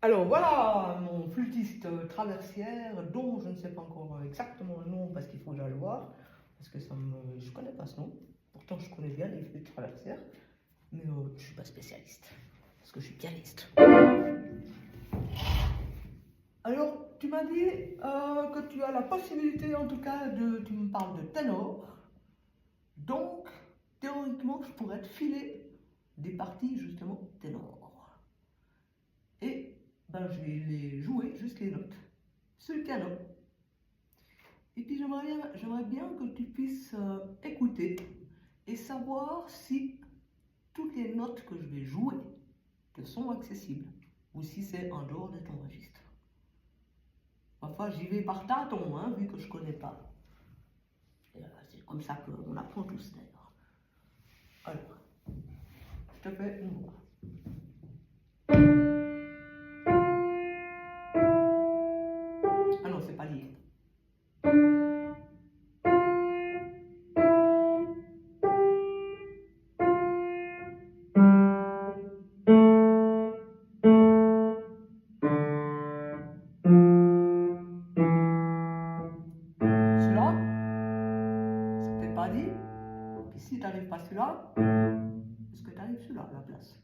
Alors voilà mon flûtiste traversière dont je ne sais pas encore exactement le nom parce qu'il faut que j'aille le voir, parce que je ne connais pas ce nom. Pourtant je connais bien les flûtes traversières, mais je ne suis pas spécialiste, parce que je suis pianiste. Alors tu m'as dit que tu as la possibilité en tout cas tu me parles de ténor, donc théoriquement je pourrais te filer des parties justement ténor. Et ben, je vais les jouer, juste les notes, sur le piano. Et puis j'aimerais bien que tu puisses écouter et savoir si toutes les notes que je vais jouer te sont accessibles ou si c'est en dehors de ton registre. Enfin, j'y vais par tâton, hein, vu que je ne connais pas. C'est comme ça qu'on apprend tous d'ailleurs. Alors, je te fais une voix. Ah non, c'est pas lié. Celui-là, c'est peut-être pas dit. Et si tu n'arrives pas celui-là, est-ce que tu arrives celui-là à la place?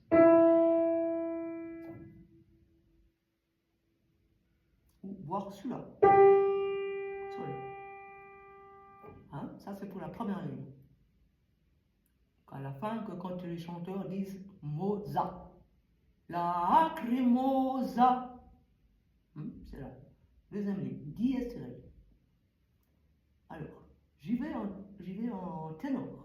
Ou voir celui-là. Hein? Ça, c'est pour la première ligne. À la fin, quand les chanteurs disent Moza, lacrimosa, c'est la deuxième ligne, dièse tiré. Alors, j'y vais en ténor.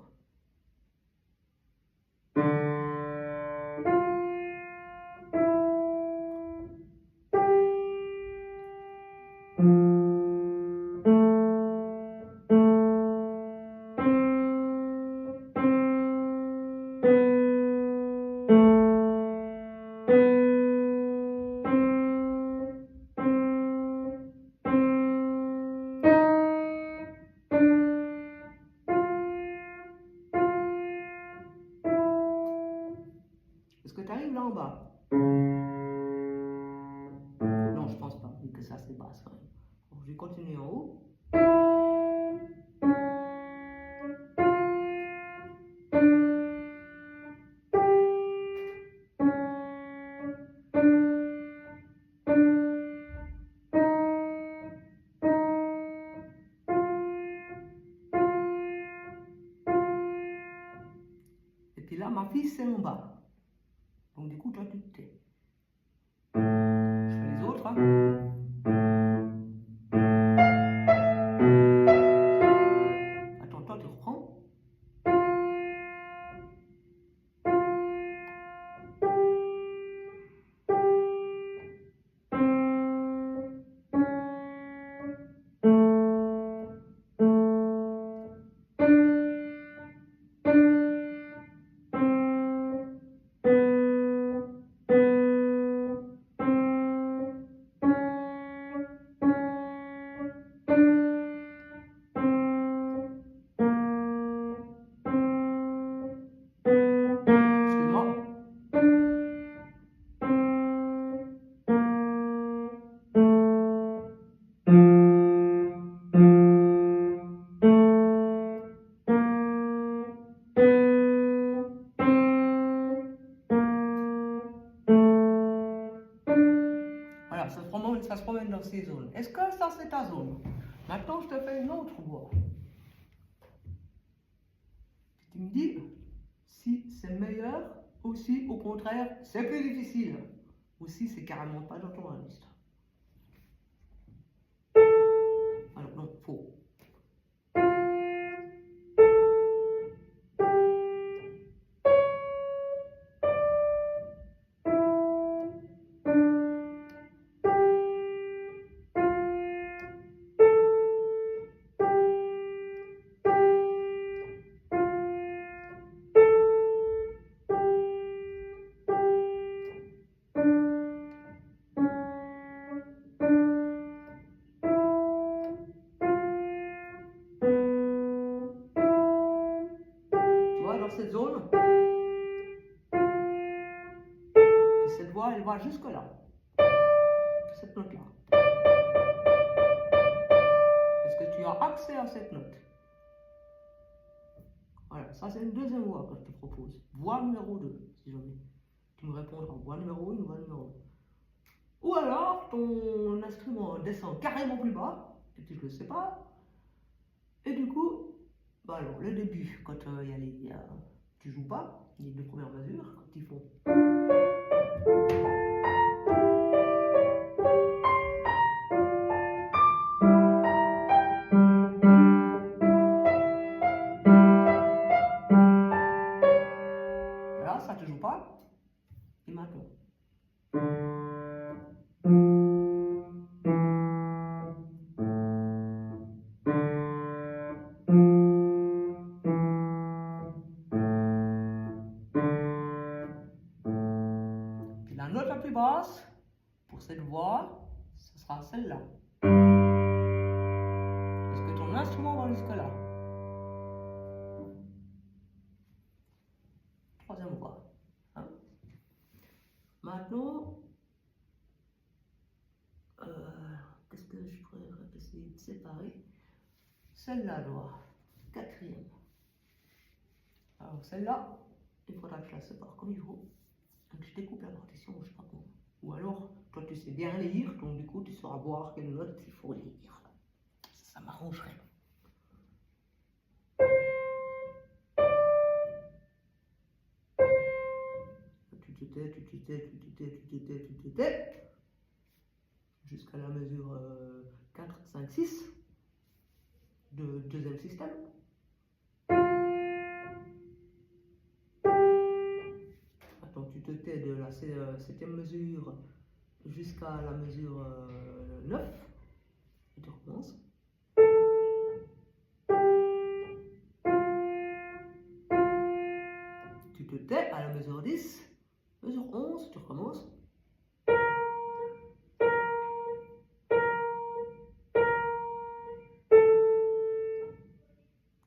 Est-ce que tu arrives là en bas? Non, je pense pas, vu que ça c'est basse quand même. Donc, je vais continuer en haut. Et puis là, ma fille c'est en bas. Donc du coup, toi tu te tais. Je fais les autres. Hein. Attends, toi tu reprends. Excuse-moi. Voilà, ça se promène dans ces zones. Est-ce que ça c'est ta zone? Maintenant, je te fais une autre voix. Tu me dis si c'est meilleur ou si au contraire c'est plus difficile ou si c'est carrément pas dans ton registre. Alors non, faux. Tu vois, dans cette zone, puis cette voix, elle va jusque là. cette note-là. Est-ce que tu as accès à cette note? Voilà, ça c'est une deuxième voie que je te propose. Voie numéro 2, si jamais. Tu me répondras voie numéro 1, voie numéro 2. Ou alors, ton instrument descend carrément plus bas, et tu ne le sais pas. Et du coup, bah alors, le début, quand tu joues pas, les deux premières mesures, quand ils font. Là, ça ne te joue pas. Et maintenant. Puis la note la plus basse, pour cette voix, ce sera celle-là. Est-ce que ton instrument va jusque-là? Troisième voix. Hein? Maintenant, qu'est-ce que je pourrais essayer de séparer? Celle-là, alors, quatrième. Alors celle-là, il faudra que je la sépare comme il faut. Donc je découpe la partition, je sais pas comment. Ou alors, toi tu sais bien lire, donc du coup tu sauras voir quelle note il faut lire. Ça m'arrangerait. Tu t'étais. Jusqu'à la mesure 4, 5, 6 de deuxième système. Attends, tu te tais de la septième mesure jusqu'à la mesure 9. Et tu recommences. Tu te tais à la mesure 10. Mesure 11, tu recommences.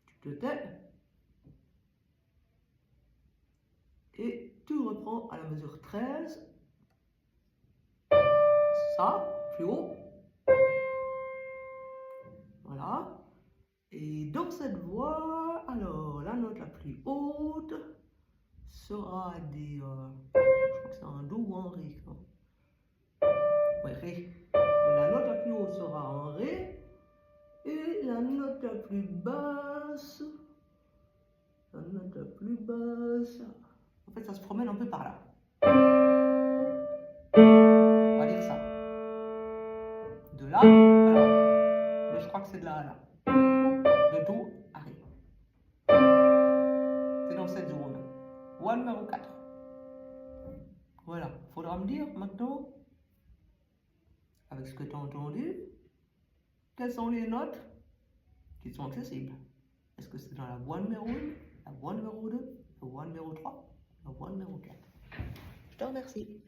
Tu te tais. Et tu reprends à la mesure 13. Ça, plus haut. Voilà. Et dans cette voie, alors la note la plus haute sera des... je crois que c'est un Do ou un Ré. Ouais, Ré. La note la plus haute sera un Ré. Et la note la plus basse... La note la plus basse... En fait, ça se promène un peu par là. On va dire ça. De là à là. Mais je crois que c'est de là à là. De Do à Ré. C'est dans cette zone. Voie numéro 4. Voilà. Faudra me dire maintenant, avec ce que tu as entendu, quelles sont les notes qui sont accessibles. Est-ce que c'est dans la voie numéro 1, la voie numéro 2, la voie numéro 3, la voie numéro 4? Je te remercie.